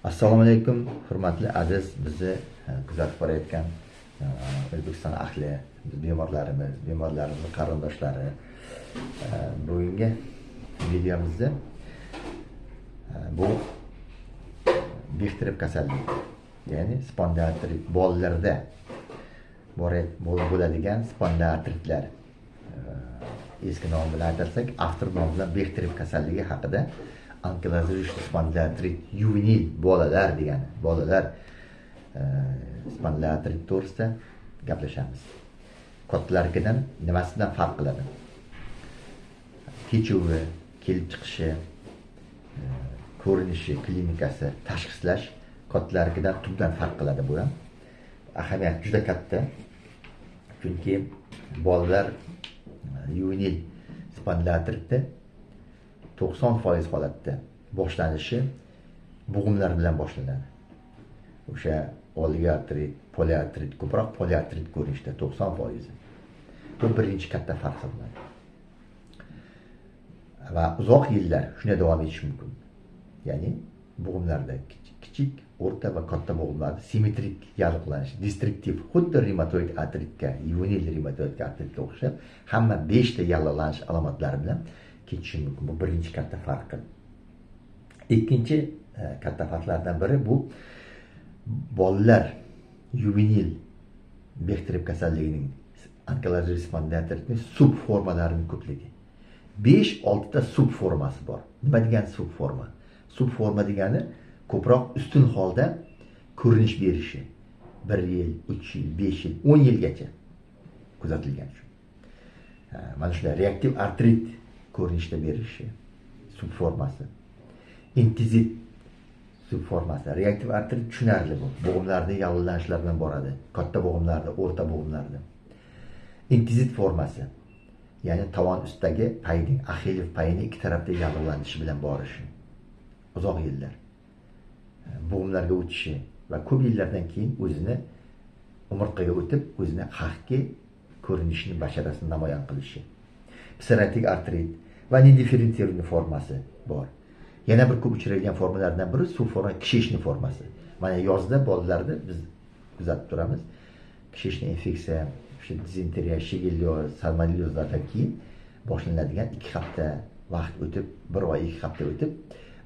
Assalomu alaykum, hurmatli aziz bizni kuzatib borayotgan O'zbekiston ahli, bemorlarimiz qarindoshlari. Bugungi videomizda bu Bexterev kasalligi, ya'ni spondiloartrit bolalarda bo'ladigan spondiloartritlar, eski nom bilan aytilsak, avtor nomi bilan Bexterev kasalligi haqida ankilozir spondiloartrit yuvenil bolalar degani, bolalar spondiloartrit to'g'risida gaplashamiz. Kattalarnikidan nimasidan farq qiladi? Kechuvi, kelib chiqishi, ko'rinishi, klinikasi, tashxislash kattalarnikidan tubdan farq qiladi. Bu ham ahamiyati juda katta. Chunki bolalar yuvenil spondiloartritda 90% holatda boshlanishi bo'g'imlar bilan boshlanadi. O'sha oligoartrit, poliartrit, ko'proq poliartrit ko'rinishda 90%. Bu birinchi katta farq hisoblanadi. Va uzoq yillar shunday davom etishi mumkin. Ya'ni bo'g'imlarda kichik, o'rta va katta bo'g'imlarda simmetrik yalliqlanish, destruktiv, xuddi revmatoid artritga, yuvenil revmatoid artritga o'xshab hamma 5 ta yalliqlanish alomatlari bilan ketishi mumkin. Bu birinchi katta farqi. Ikkinchi katta farqlardan biri bu bolalar yuvenil Bexterev kasalligining ankilozir spondiloartritning subformalarining ko'pligi. 5-6 ta subformasi bor. Nima degani subforma? Subforma degani ko'proq ustun holda ko'rinish berishi. 1 yil, 3 yil, 5 yil, 10 yilgacha kuzatilgan. Mana shunday reaktiv artrit ko'rinishda berishi subformasi. Intizit subformasi. Reaktiv artrit tushunarli bu. Bo'g'imlarda yalliqlanishlar bilan boradi. Katta bo'g'imlarda, o'rta bo'g'imlarda. Intizit formasi, ya'ni tovon ustidagi payning, axilliy payni ikki tarafda yalliqlanishi bilan borishi. Uzoq yillar bo'g'imlarga o'tishi va ko'p yillardan keyin o'zini umurtqaga o'tib, o'zini haqiqiy ko'rinishini, basharasini namoyon qilishi. Psoriatik artrit va nedifferentsiyirованный formasi bor. Yana bir ko'p uchraydigan formalardan biri subforma kishishni formasi. Mana yozda bolalarda biz kuzatib turamiz. Kishishni infeksiya, dizenteriya, shigellyoz, salmonellozlardan keyin boshlanadigan 2 hafta vaqt o'tib, 1 oy 2 hafta o'tib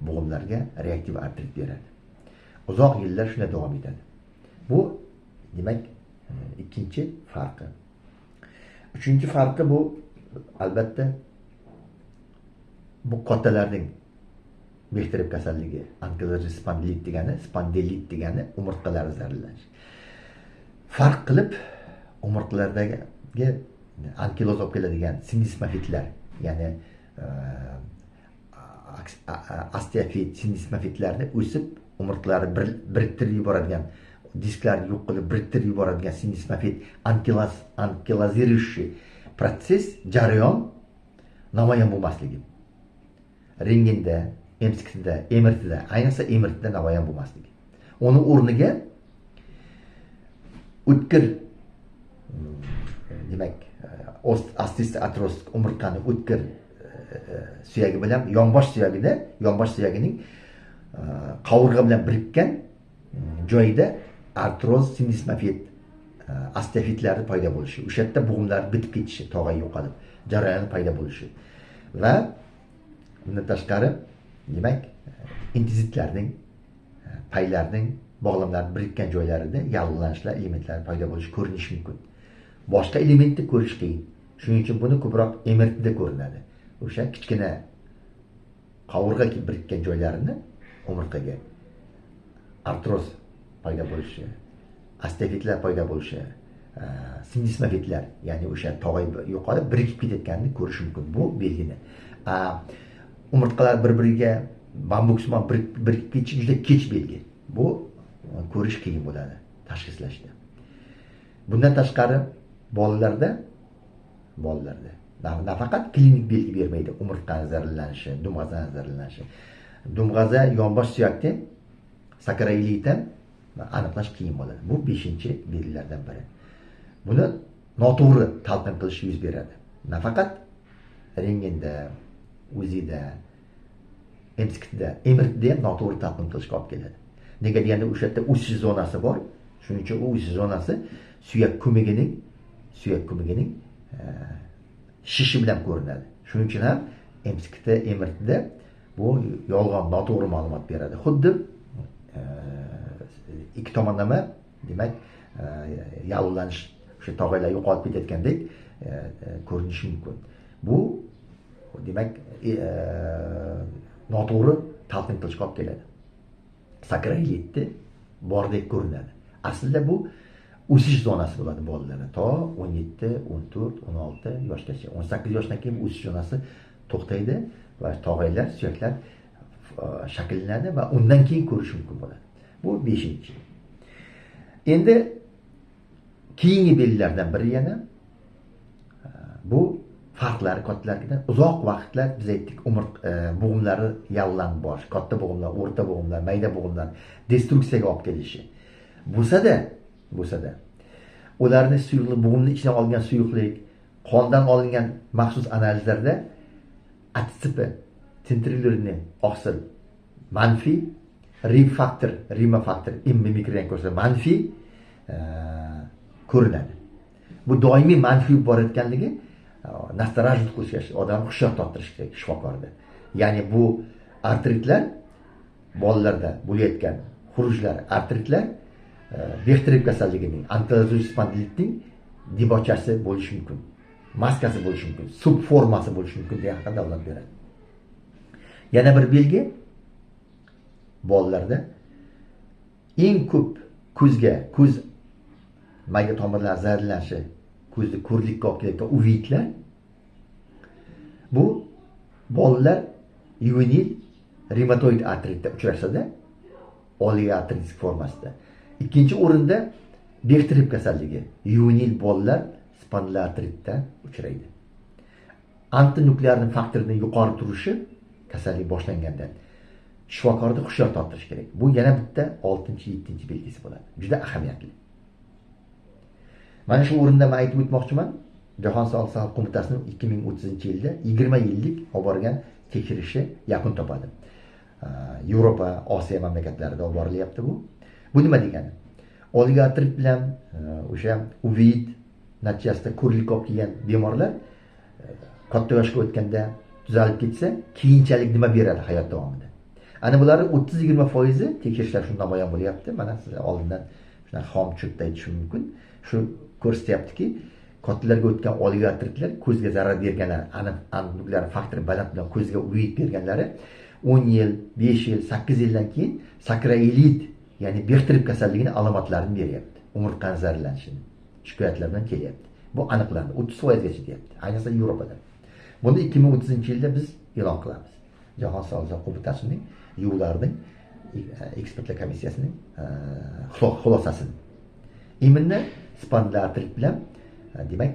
bo'g'imlarga reaktiv artrit beradi. Uzoq yillar shunday davom etadi. Bu demak ikkinchi farqi. Uchinchi farqi bu albatta bu kattalarning Bexterev kasalligi, ankilozir spondilit degani umurtqalari zararlanishi. Farq qilib umurtqalardagi ankiloz olib keladigan sindismofitlar, ya'ni osteofit, sindismofitlarni o'sib umurtqalarni biriktirib yuboradigan, disklarni yo'q qilib biriktirib yuboradigan sindismofit ankilozирующий proses, jarayon namoyon bo'lmasligi. Rentgenda, MSKda, MRTda, ayniqsa MRTda namoyon bo'lmasligi. Uning o'rniga o'tkir, demak, osteoatrostik umurtqani o'tkir suyagi bilan yonbosh suyagining qovurg'a bilan birikkan joyida artroz, sindismofit, osteofitlarning paydo bo'lishi, o'sha yerda bo'g'imlar bitib ketishi, tog'ay yo'qolib, jarayon paydo bo'lishi va bundan tashqari demak, intizitlarning, paylarning, bog'lamlarning birikkan joylarida yalliqlanishlar, elementlar paydo bo'lishi ko'rinishi mumkin. Boshqa elementni ko'rish qiyin. Shuning uchun buni ko'proq MRTda ko'rinadi. O'sha kichkina qovurg'a birikkan joylarini umurtqaga artroz paydo bo'lishi, osteofitlar paydo bo'lishi, sindismofitlar, ya'ni o'sha tog'ay yo'qolib birikib ketayotganini ko'rish mumkin. Bu belgini. Umurtqalar bir-biriga bambuksimon birikib ketishi juda kech belgi. Bu ko'rish qiyin bo'ladi tashxislashda. Bundan tashqari bolalarda nafaqat klinik belgi bermaydi umurtqaning zararlanishi, dumg'azaning zararlanishi. Dumg'aza yonbosh suyakdan, sakaraylikdan aniqlash qiyin bo'ladi. Bu 5-belgilardan biri. Buni noto'g'ri talqin qilish yuz beradi. Nafaqat rentgenda, UZIda, MSKda, MRTda ham noto'g'ri talqin qilishga olib keladi. Nega deganda o'sha yerda o'sish zonasi bor. Shuning uchun u o'sish zonasi suyak ko'migining shishi bilan ko'rinadi. Shuning uchun ham MSKda, MRTda bu yolg'on, noto'g'ri ma'lumot beradi. Xuddi ikki tomonlama, demak, yalulanish, o'sha tog'aylar yo'qolib ketayotgandek ko'rinishi mumkin. Bu demak, noto'g'ri talqin qilishga olib keladi. Sakraylikni bordek ko'rinadi. Aslida bu o'sish zonasi bo'ladi bolalarda. To 17, 14, 16 yoshgacha. 18 yoshdan keyin o'sish zonasi to'xtaydi va tog'aylar, suyaklar shakllanadi va undan keyin ko'rish mumkin bo'ladi. Bu 5-chi. Endi keyingi belgilardan biri yana bu farqlari kattalardan uzoq vaqtlar biz aytdik, bo'g'imlari yallanib borish, katta bo'g'imlar, o'rta bo'g'imlar, mayda bo'g'imlar destruksiyaga olib kelishi. Bo'lsa-da ularni suyuqlik, bo'g'imni ichidan olgan suyuqlik, qondan olingan maxsus analizlarda ATCP tintrillerni oqsil manfiy, rima faktor immimikriyan ko'rsa manfiy ko'rinadi. Bu doimiy manfiy borayotganligi nastarajit qilish, odam hushyor torttirish kerak shifokorda. Ya'ni bu artritlar, bolalarda bo'layotgan xurujlar, artritlar Bexterev kasalligining, ankilozing spondilitning debochasi bo'lishi mumkin, maskasi bo'lishi mumkin, subformasi bo'lishi mumkin degan haqida davlat beradi. Yana bir belgi, bolalarda eng ko'p ko'z mayda tomirlar zararlanishi, ko'zni ko'rlikka olib kelayotgan uvitlar, bu bolalar yuvenil reumatoid artritda uchrashsa-da, oligoartritis formasida. Ikkinchi o'rinda Bexterev kasalligi, yuvenil bolalar spondiloartritda uchraydi. Antinuklearni faktorining yuqori turishi kasallik boshlangandan shifokorni hushyor torttirish kerak. Bu yana bitta 6-7 belgisi bo'ladi. Juda ahamiyatli. Mana shu o'rinda men aytib o'tmoqchiman, Jahon sog'liqni saqlash qo'mitasining 2030-yilda 20 yillik olib borgan tekshirishi yakun topadi. Yevropa, Osiyo mamlakatlarida olib borilyapti bu. Bu nima degani? Oligoartrit bilan o'sha uveit natijasida ko'rlik olib kelgan bemorlar katta yoshga o'tganda tuzalib ketsa, keyinchalik nima beradi hayot davomida? Ana bularning 30-20% tekshirishlar shundan namoyon bo'lyapti. Mana sizlar oldindan shuna xom chutda aytishim mumkin. Shu ko'rsatyaptiki, kattalarga o'tgan oligoartritlar ko'zga zarar berganlar, aniq faktor baland bilan ko'zga uveit berganlari 10 yil, 5 yil, 8 yildan keyin sakrailit, ya'ni Bexterev kasalligining alomatlarini beryapti. Umurtqani zararlanishini shikoyatlar bilan kelyapti. Bu aniqlandi. 30% gacha deyapti. Ayniqsa Yevropada. Buni 2030-yilda biz e'lon qilamiz. Jahon sog'liqni qo'mitasining yuvlarning ekspertlar komissiyasining xulosasini. Imminni spondiloartrit bilan demak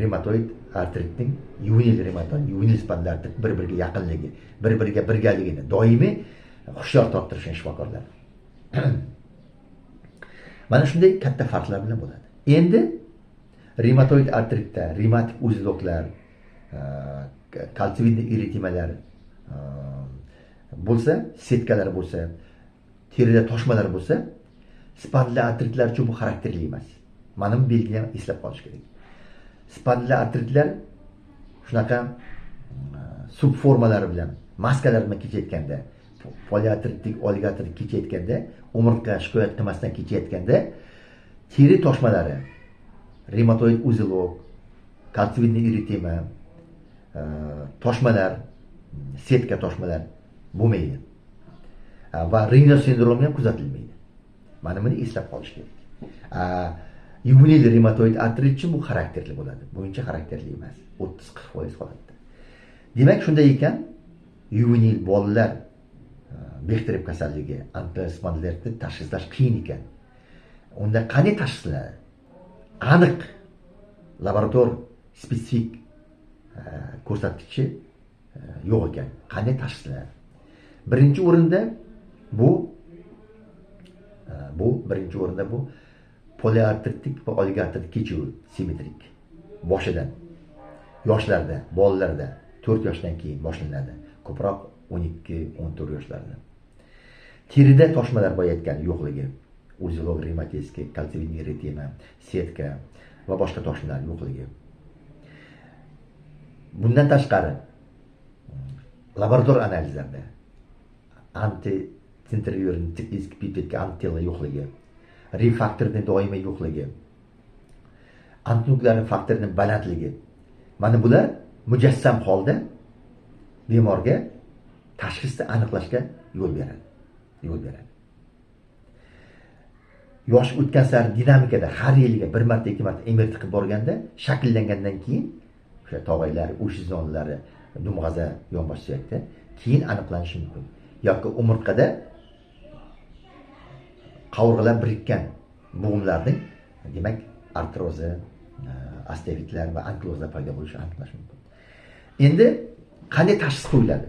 reumatoid artritning yuvenil spondiloartrit bir-biriga yaqinligi, bir-biriga birgaligini doimiy hushyor torttirish shifokorlar. Mana shunday katta farqlar bilan bo'ladi. Endi reumatoid artritda reumatik uziloklar, kalsividniy eritimalar bo'lsa, setkalar bo'lsa, terida toshmalar bo'lsa, spondiloartritlar uchun bu xarakterli emas. Mana bu belgini ham eslab qolish kerak. Spondiloartritlar shunaqa subformalari bilan, maskalar bilan kechayotganda, poliartritlik, oligoartrit kechayotganda, umurtqa shikoyat qilmasdan kechayotganda, teri toshmalari, reumatoid uzilok, kalsividniy eritima, toshmalar, setka toshmalar bo'lmaydi. Va Raynaud sindromi ham kuzatilmaydi. Mana buni eslab qolish kerak. Yuvenil reumatoid artrit uchun bu xarakterli bo'ladi. Buncha xarakterli emas. 30-40% holatda. Demak, shunday ekan, yuvenil bolalar Bexterev kasalligi, ankilozing spondiloartritni tashxislash qiyin ekan. Unda qanday tashxislanadi? Aniq laborator spesifik ko'rsatkichi yo'q ekan. Qanday tashxislanadi? Birinchi o'rinda bu poliartritlik va oligoartrit kechuv simmetrik boshidan yoshlarda, bolalarda 4 yoshdan keyin boshlanadi. Ko'proq 12-14 yoshlarda. terida toshmalar bo'layotgani yo'qligi, uzilog revmatический, kalsiyniy eritema, setka va boshqa toshmalar yo'qligi. Bundan tashqari laborator analizlarda anti-sentriorin tipisk pipetga antitela yo'qligi, refaktorning doimiy yo'qligi, antinuklear faktorning balandligi. Mana bular mujassam holda bemorga tashxisni aniqlashga yo'l beradi. Yosh o'tgan sari dinamikada har yiliga bir marta, ikki marta MRT qilib borganda shakllangandan keyin o'sha tog'aylar, o'sha zonlari, dumg'aza, yonbosh suyakda keyin aniqlanishi mumkin. Yoki umurtqada qovurg'alar birikkan bo'g'imlarning, demak, artrozi, osteoidlar va ankilozlar paydo bo'lishi aniqlash mumkin. Endi qanday tashxis qo'yiladi?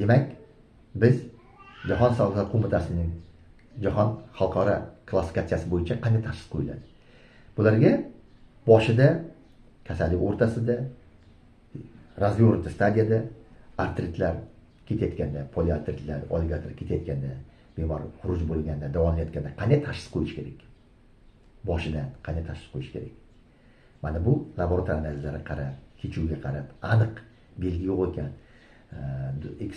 Demak, biz Jahon Sog'liqni qo'mitasining jahon xalqaro klassifikatsiyasi bo'yicha qanday tashxis qo'yiladi? Bularga boshida, kasallik o'rtasida, razvorti stadiyada artritlar ketayotganda, poliartritlar, oligoartrit ketayotganda, bemor xuruj bo'lganda, davolanayotganda qanday tashxis qo'yish kerak? Boshidan qanday tashxis qo'yish kerak? Mana bu laboratoriya analizlariga qarab, kechuvga qarab, aniq belgi yo'q ekan, ikki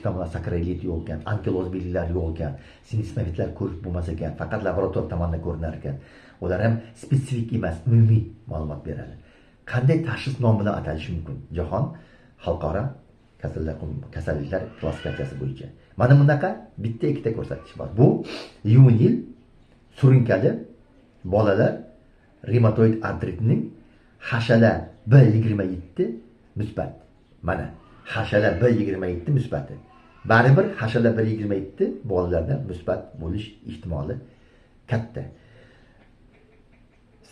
tomonlama sakroilit yo'q ekan, ankiloz belgilari yo'q ekan, sinismovitlar ko'rib bo'lmas ekan, faqat laboratoriya tomonidan ko'rinar ekan. Ular ham spesifik emas, umumiy ma'lumot beradi. Qanday tashxis nomi bilan atalishi mumkin? Jahon xalqaro kasalliklar klassifikatsiyasi bo'yicha. Mana bunaqa bitta ikkita ko'rsatkich bor. Bu yuvenil surunkali bolalar revmatoid artritining hashala B27 musbat. Mana hashala B27 musbati. Baribir hashala B27 bolalarda musbat bo'lish ehtimoli katta.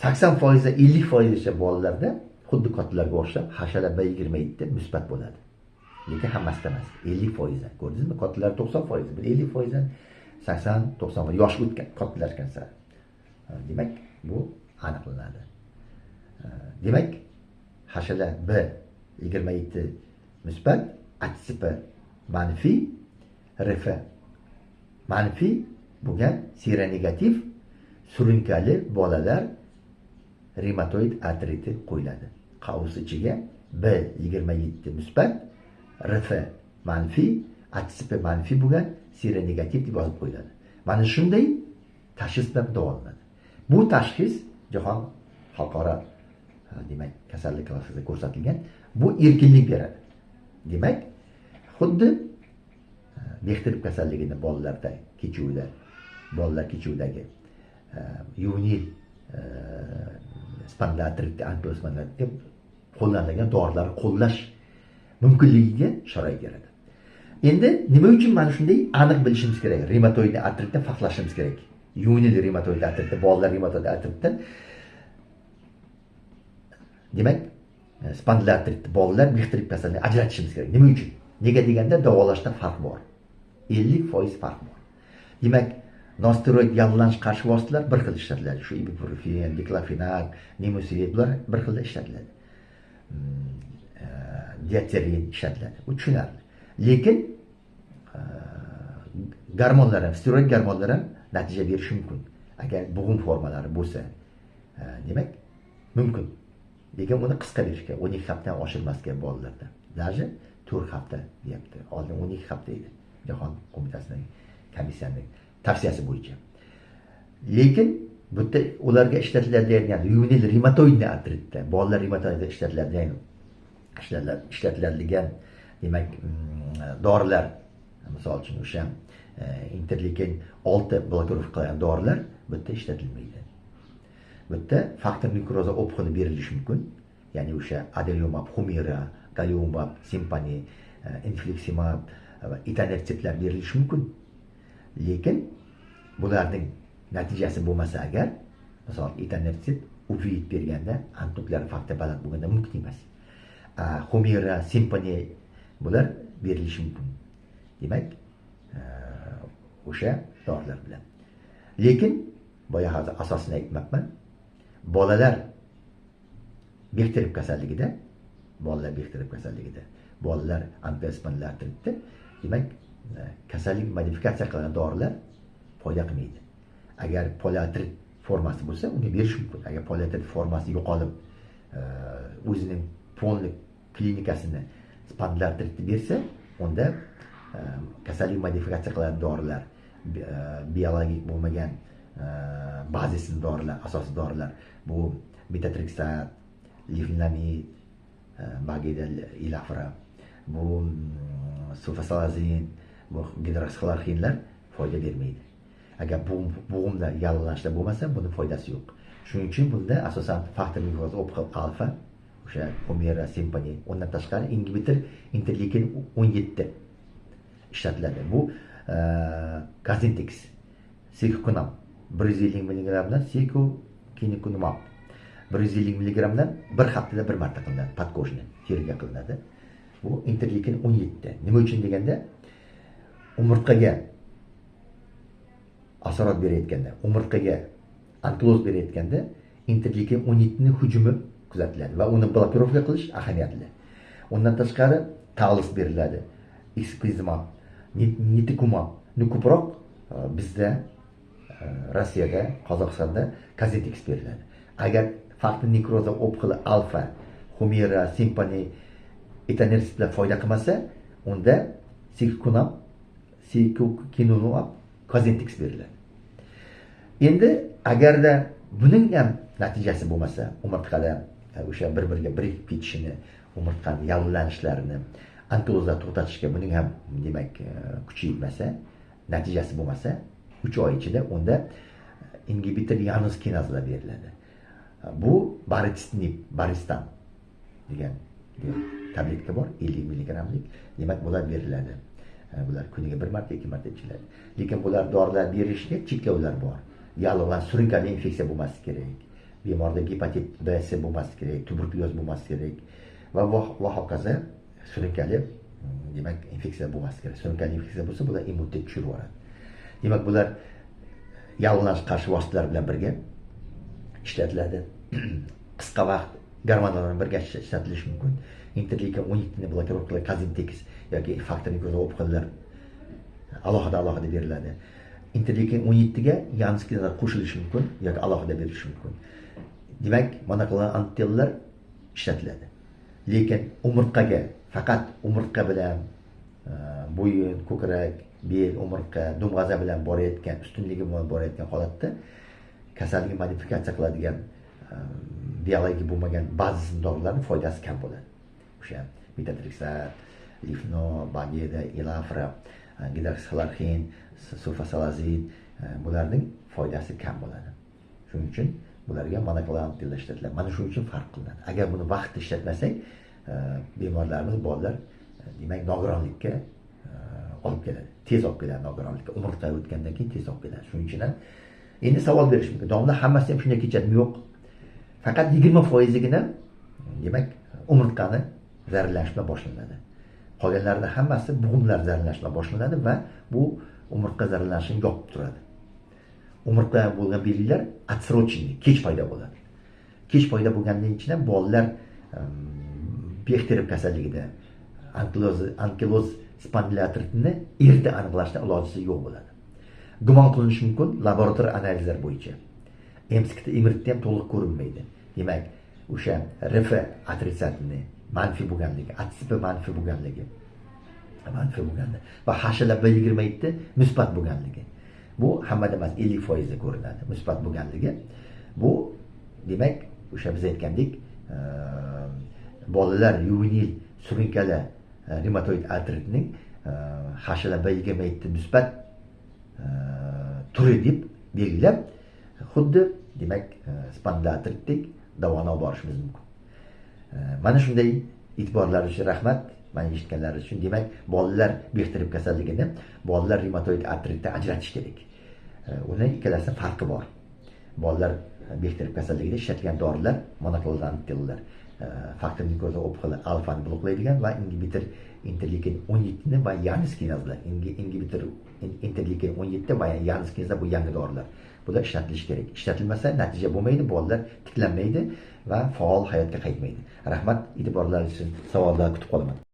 80% 50% bolalarda xuddi kattalarga o'xshab hashala B27 musbat bo'ladi. Lekin hammasida emas. 50%. Ko'rdingizmi? Kattalar 90%, 50%, 80-90% yosh o'tgan kattalarga sari. Demak, bu aniqlanadi. Demak, hashala B27 musbat, ATSP manfiy, RF manfiy bo'lgan seronegativ surunkali bolalar revmatoid artriti qo'yiladi. Qavs ichiga B27 musbat, RF manfiy, ATSP manfiy bo'lgan seronegativ deb yozib qo'yiladi. Mana shunday tashxis bilan davolanadi. Bu tashxis jahon xalqaro demak kasallik klassida ko'rsatilgan. Bu erkinlik beradi. Demak, xuddi Bexterib kasalligini bolalarda kechuvda, bolalar kechuvidagi yuvenil spondiloartrit, ankilospondiloartrit deb qo'llanilgan dorilarni qo'llash mumkinligiga sharoit yaratadi. Endi nima uchun mana shunday aniq bilishimiz kerak? Revmatoid artritdan farqlashimiz kerak. Yuvenil revmatoid artritdan, bolalar revmatoid artritdan, demak, spondiloartrit bolalar Bexterib kasalligini ajratishimiz kerak. Nima uchun? Nega deganda davolashda farq bor. 50% farq bor. Demak, nosteroid yallig'lanish qarshi vositalar bir xil ishlatiladi. Shu ibuprofen, diklofenak, nimesulid bular bir xil ishlatiladi. Diaterin ishlatiladi. Bu tushunarli. Lekin gormonlar ham, steroid gormonlar ham natija berishi mumkin. Agar bo'g'im formalari bo'lsa, demak, mumkin. Lekin uni qisqa berishga, 12 haftadan oshirmasga bolalarda. Даже 4 hafta deyapti. Oldin 12 hafta edi. Jahon qo'mitasining komissiyasining tavsiyasi bo'yicha. Lekin bu yerda ularga ishlatiladigan yuvenil revmatoid artritda, bolalar revmatoidda ishlatiladigan demak dorilar, misol uchun o'sha interleykin 6 blokirovka qilgan dorilar bu yerda ishlatilmaydi. Bu yerda faktor mikroza opxoni berilishi mumkin. Ya'ni o'sha adalimumab, Humira, Galiumab, Simponi, infliximab va etanertiplar berilishi mumkin. Lekin bularning natijasi bo'lmasa agar, misol etanertip opioid berganda antinuklear faktor baland bo'lganda mumkin emas. Humira, Simponi bular berilishi mumkin. Demak, o'sha dorilar bilan. Lekin boya hozir asosini aytmoqman. Bolalar Bexterib kasalligida, bolalar ankilospondiloartritda, demak, kasallik modifikatsiya qilingan dorilar foyda qilmaydi. Agar poliartrit formasi bo'lsa, unga berish mumkin. Agar poliartrit formasi yo'qolib, o'zining polni klinikasini spondilartritni bersa, unda kasallik modifikatsiya qiladigan dorilar, biologik bo'lmagan bazisin dorilar, asosiy dorilar, bu metotrexat, liflamid, bagida ilafra, bu sulfasalazin, bu gidroksixloroxinlar foyda bermaydi. Agar bo'g'imda yallig'lanishlar bo'lmasa, buni foydasi yo'q. Shuning uchun bunda asosan faktor mikroza opqil alfa, o'sha Humira, Simponi, undan tashqari ingibitor interleykin 17 ishlatiladi. Bu Cosentyx, Secukinumab 150 mg dan Secukinumab 150 mg dan bir haftada bir marta qilinadi, podkoshni teriga qilinadi. Bu interleykin 17. Nima uchun deganda, umurtqaga asorat berayotganda, umurtqaga ankiloz berayotganda interleykin 17 ning hujumi kuzatiladi va uni blokirovka qilish ahamiyatli. Undan tashqari talis beriladi. Ixekizumab, nitikumab, ko'proq bizda Rossiyada, Qozog'istonda Cosentyx beriladi. Agar faktor nekroza opqili alfa, Humira, Simponi, etaneristlar foyda qilmasa, unda Secukinumab, Cosentyx beriladi. Endi agarda buning ham natijasi bo'lmasa, umurtqada o'sha bir-biriga birikib ketishini, umurtqani yallig'lanishlarini, ankilozlar to'xtatishga buning ham demak kuchi yetmasa, natijasi bo'lmasa, 3 oy ichida unda ingibitor yanus kinazlar beriladi. Bu Baristan degan tabletka bor, 50 mg-lik. Demak, bular beriladi. Bular kuniga bir marta, 2 marta ichiladi. Lekin bular dorilar berishga cheklovlar bor. Yallig'lan surunkali infeksiya bo'lmasi kerak. Bemorda gepatit B bo'lmasi kerak, tuberkulyoz bo'lmasi kerak va hokazo surunkali demak infeksiya bo'lmasi kerak. Surunkali infeksiya bo'lsa, bular immunitet tushirib yuboradi. Demak, bular yallig'lanish qarshi vositalar bilan birga ishlatiladi. Qisqa vaqt gormonlar bilan birga ishlatilishi mumkin. Interleykin 17 ni blokirovka qiluvchi Cosentyx yoki faktor nekroza opqillar alohida beriladi. Interleykin 17 ga yanskilar qo'shilishi mumkin yoki alohida berilishi mumkin. Demak, mana qilingan antitanalar ishlatiladi. Lekin umurtqaga faqat umurtqa bilan bo'yin, ko'krak, bel, umurtqa, dumg'aza bilan borayotgan, ustunligi bilan borayotgan holatda kasallikni modifikatsiya qiladigan biologik bo'lmagan ba'zi dorilarning foydasi kam bo'ladi. O'sha metotrexat, lifno, bagida, ilafra, gidroksixloroxin, sulfasalazin, bularning foydasi kam bo'ladi. Shuning uchun bularga monoklonal antitanalar ishlatiladi. Mana shuning uchun farq qilinadi. Agar buni vaqtida ishlatmasak, bemorlarimiz, bolalar demak nogironlikka olib keladi. Tez olib keladi nogironlikka. Umurtqa o'tgandan keyin tez olib keladi. Shuning uchun ham endi savol berish mumkin. Domla hammasi ham shunday kechadimi? Yo'q. Faqat 20%gina demak umurtqani zararlanishma boshlanadi. Qolganlarida hammasi bo'g'imlar zararlanishma boshlanadi va bu umurtqa zararlanishini yopib turadi. Umurtqa bo'lgan belgilar отсроченный, kech paydo bo'ladi. Kech paydo bo'lgandan keyin bolalar Bechterev kasalligida ankiloz spondilartritni erta aniqlashda ilojisi yo'q bo'ladi. Gumon qilinishi mumkin laboratoriya analizlar bo'yicha. Emskda imirtda ham to'liq ko'rinmaydi. Demak, o'sha RF otritsatni manfiy bo'lganligi, ATSP manfiy bo'lganligi va HLB27 musbat bo'lganligi. Bu hammada emas, 50% da ko'rinadi. Musbat bo'lganligi. Bu demak, o'sha biz aytgandik, bolalar yuvenil surunkali reumatoid artritning HLB27 musbat turi deb belgilab, xuddi demak spondilartritdek davoni olib borishimiz mumkin. Mana shunday e'tiborlar uchun rahmat. Mani eshitganlar uchun. Demak, bolalar Bechterev kasalligini bolalar reumatoid artritdan ajratish kerak. Uning ikkalasining farqi bor. Bolalar Bechterev kasalligida ishlatilgan dorilar monoklonal antitanalar, faktor nekroza opqili alfani bloklaydigan va ingibitor interleykin 17 ni va yanus kinazlar. Ingibitor interleykin 17 va yanus kinazlar bu yangi dorilar. Bular ishlatilishi kerak. Ishlatilmasa natija bo'lmaydi, bolalar tiklanmaydi va faol hayotga qaytmaydi. Rahmat, e'tiborlaringiz uchun. Savollar kutib qolaman.